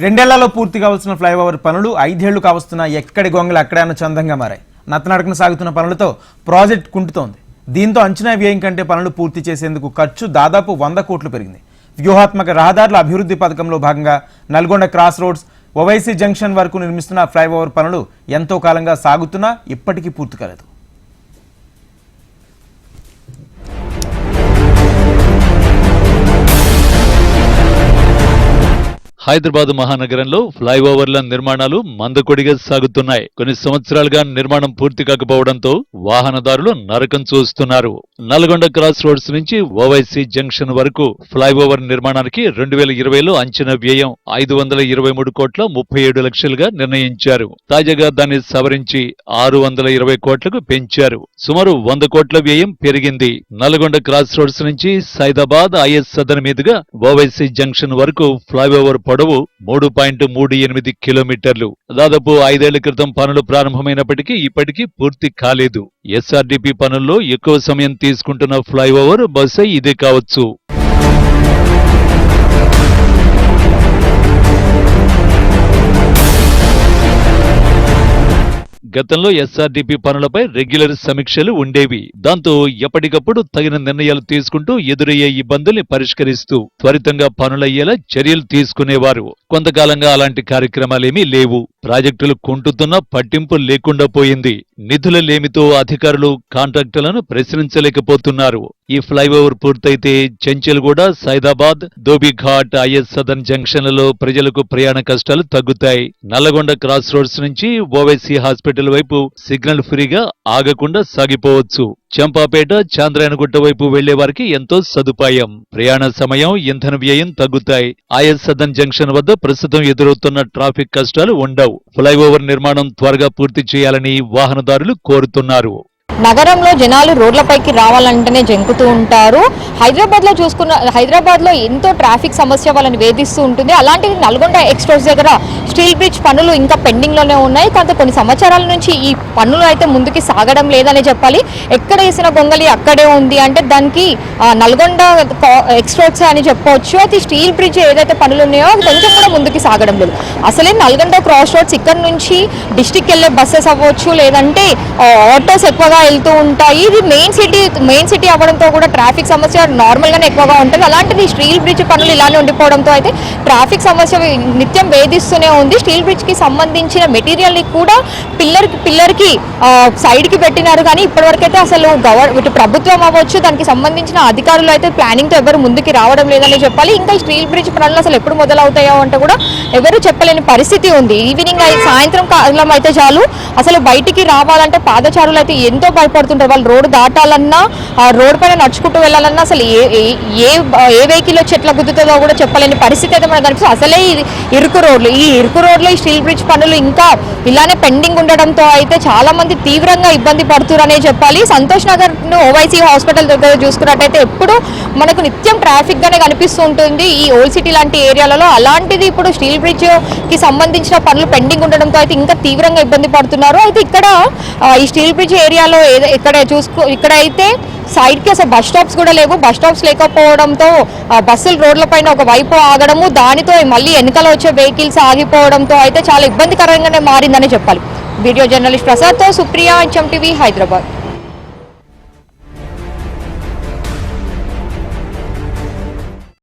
రెండేళ్లలో పూర్తి కావాల్సిన ఫ్లైఓవర్ పనులు 5 ఏళ్లు కావస్తున్నా ఎక్కడి గొంగలు అక్కడే అన్న చందంగా మారాయి. నత్తనడకన సాగుతున్న పనులతో ప్రాజెక్ట్ కుంటుతోంది. దీంతో అంచనా వ్యయం కంటే పనులు పూర్తి చేసేందుకు ఖర్చు దాదాపు 100 కోట్లు పెరిగింది. వ్యూహాత్మక రహదారుల అభివృద్ధి పథకంలో భాగంగా Nalgonda cross roads Owaisi junction వరకు నిర్మిస్తున్న ఫ్లైఓవర్ పనులు ఎంతో కాలంగా సాగుతున్నా ఇప్పటికీ పూర్తి కాలేదు. హైదరాబాద్ మహానగరంలో ఫ్లైఓవర్ల నిర్మాణాలు మందకొడిగా సాగుతున్నాయి. కొన్ని సంవత్సరాలుగా నిర్మాణం పూర్తి కాకపోవడంతో వాహనదారులు నరకం చూస్తున్నారు. నల్గొండ క్రాస్ రోడ్స్ నుంచి ఓవైసీ జంక్షన్ వరకు ఫ్లైఓవర్ నిర్మాణానికి 2020లో అంచనా వ్యయం 523 కోట్ల 37 లక్షలుగా నిర్ణయించారు. తాజాగా దాన్ని సవరించి 620 కోట్లకు పెంచారు. సుమారు 100 కోట్ల వ్యయం పెరిగింది. నల్గొండ క్రాస్ రోడ్స్ నుంచి సైదాబాద్ ఐఎస్ సదన్ మీదుగా ఓవైసీ జంక్షన్ వరకు ఫ్లైఓవర్ పొడవు 3.38 కిలోమీటర్లు. దాదాపు 5 ఏళ్ల క్రితం పనులు ప్రారంభమైనప్పటికీ ఇప్పటికీ పూర్తి కాలేదు. ఎస్ఆర్డీపీ పనుల్లో ఎక్కువ సమయం తీసుకుంటున్న ఫ్లైఓవర్ బహుశా ఇదే కావచ్చు. గతంలో ఎస్ఆర్డీపీ పనులపై రెగ్యులర్ సమీక్షలు ఉండేవి. దాంతో ఎప్పటికప్పుడు తగిన నిర్ణయాలు తీసుకుంటూ ఎదురయ్యే ఇబ్బందుల్ని పరిష్కరిస్తూ త్వరితంగా పనులయ్యేలా చర్యలు తీసుకునేవారు. కొంతకాలంగా అలాంటి కార్యక్రమాలేమీ లేవు. ప్రాజెక్టులు కుంటుతున్నా పట్టింపు లేకుండా పోయింది. నిధుల లేమితో అధికారులు కాంట్రాక్టులను ప్రశ్నించలేకపోతున్నారు. ఈ ఫ్లైఓవర్ పూర్తయితే చెంచల్గూడ, సైదాబాద్, ధోబీఘాట్, ఐఎస్ సదన్ జంక్షన్లలో ప్రజలకు ప్రయాణ కష్టాలు తగ్గుతాయి. నల్లగొండ క్రాస్ రోడ్స్ నుంచి ఓవైసీ హాస్పిటల్ వైపు సిగ్నల్ ఫ్రీగా ఆగకుండా సాగిపోవచ్చు. చంపాపేట, చాంద్రాయణగుట్ట వైపు వెళ్లే వారికి ఎంతో సదుపాయం. ప్రయాణ సమయం, ఇంధన వ్యయం తగ్గుతాయి. ఐఎస్ సదన్ జంక్షన్ వద్ద ప్రస్తుతం ఎదురవుతున్న ట్రాఫిక్ కష్టాలు ఉండవు. ఫ్లైఓవర్ నిర్మాణం త్వరగా పూర్తి చేయాలని వాహనదారులు కోరుతున్నారు. నగరంలో జనాలు రోడ్లపైకి రావాలంటేనే జంకుతూ ఉంటారు. హైదరాబాద్లో ఎంతో ట్రాఫిక్ సమస్య వాళ్ళని వేధిస్తూ ఉంటుంది. అలాంటిది నల్గొండ ఎక్స్ప్రెస్ దగ్గర స్టీల్ బ్రిడ్జ్ పనులు ఇంకా పెండింగ్లోనే ఉన్నాయి. కాకపోతే కొన్ని సంవత్సరాల నుంచి ఈ పనులు అయితే ముందుకి సాగడం లేదనే చెప్పాలి. ఎక్కడ వేసిన గొంగలి అక్కడే ఉంది అంటే దానికి నల్గొండ ఎక్స్ప్రెస్ అని చెప్పవచ్చు. అయితే స్టీల్ బ్రిడ్జ్ ఏదైతే పనులు ఉన్నాయో అది కొంచెం కూడా ముందుకి సాగడం లేదు. అసలే నల్గొండ క్రాస్ రోడ్స్ ఇక్కడ నుంచి డిస్టిక్ వెళ్ళే బస్సెస్ అవ్వచ్చు, లేదంటే ఆటోస్ ఎక్కువగా వెళ్తూ ఉంటాయి. ఇది మెయిన్ సిటీ అవ్వడంతో కూడా ట్రాఫిక్ సమస్య నార్మల్ గానే ఎక్కువగా ఉంటుంది. అలాంటిది స్టీల్ బ్రిడ్జ్ పనులు ఇలానే ఉండిపోవడంతో అయితే ట్రాఫిక్ సమస్య నిత్యం వేధిస్తూనే ఉంది. స్టీల్ బ్రిడ్జ్ కి సంబంధించిన మెటీరియల్ ని కూడా పిల్లర్ కి సైడ్ కి పెట్టినారు. కానీ ఇప్పటివరకు అయితే అసలు ఇటు ప్రభుత్వం అవ్వచ్చు, దానికి సంబంధించిన అధికారులు అయితే ప్లానింగ్ తో ఎవరు ముందుకి రావడం లేదని చెప్పాలి. ఇంకా ఈ స్టీల్ బ్రిడ్జ్ పనులు అసలు ఎప్పుడు మొదలవుతాయో అంటే కూడా ఎవరు చెప్పలేని పరిస్థితి ఉంది. ఈవినింగ్ సాయంత్రం కాలం అయితే చాలు అసలు బయటికి రావాలంటే పాదచారులు అయితే ఎంతో భయపడుతుంటారు. వాళ్ళు రోడ్డు దాటాలన్నా, ఆ రోడ్డు పైన నడుచుకుంటూ వెళ్ళాలన్నా అసలు ఏ వెహికల్ వచ్చి ఎట్లా గుద్దుతుందో కూడా చెప్పలేని పరిస్థితి అయితే మనకు కనిపిస్తుంది. అసలే ఇరుకు రోడ్లు ఈ స్టీల్ బ్రిడ్జ్ పనులు ఇంకా ఇలానే పెండింగ్ ఉండడంతో అయితే చాలా మంది తీవ్రంగా ఇబ్బంది పడుతున్నారనే చెప్పాలి. సంతోష్ నగర్ ఓవైసీ హాస్పిటల్ దగ్గర చూసుకున్నట్టయితే ఎప్పుడు మనకు నిత్యం ట్రాఫిక్ గానే కనిపిస్తూ ఉంటుంది ఈ ఓల్డ్ సిటీ లాంటి ఏరియాలలో. అలాంటిది ఇప్పుడు స్టీల్ బ్రిడ్జ్ కి సంబంధించిన పనులు పెండింగ్ ఉండడంతో అయితే ఇంకా తీవ్రంగా ఇబ్బంది పడుతున్నారు. అయితే ఇక్కడ ఈ స్టీల్ బ్రిడ్జ్ ఏరియాలో ఇక్కడైతే సైడ్ కి అసలు బస్ స్టాప్స్ కూడా లేవు. బస్ స్టాప్స్ లేకపోవడంతో బస్సులు రోడ్ల పైన ఒక వైపు ఆగడము, దానితో మళ్ళీ వెనకాల వచ్చే వెహికల్స్ ఆగిపోవడంతో అయితే చాలా ఇబ్బందికరంగానే మారిందని చెప్పాలి. వీడియో జర్నలిస్ట్ ప్రసాద్తో సుప్రియ, HM TV, హైదరాబాద్.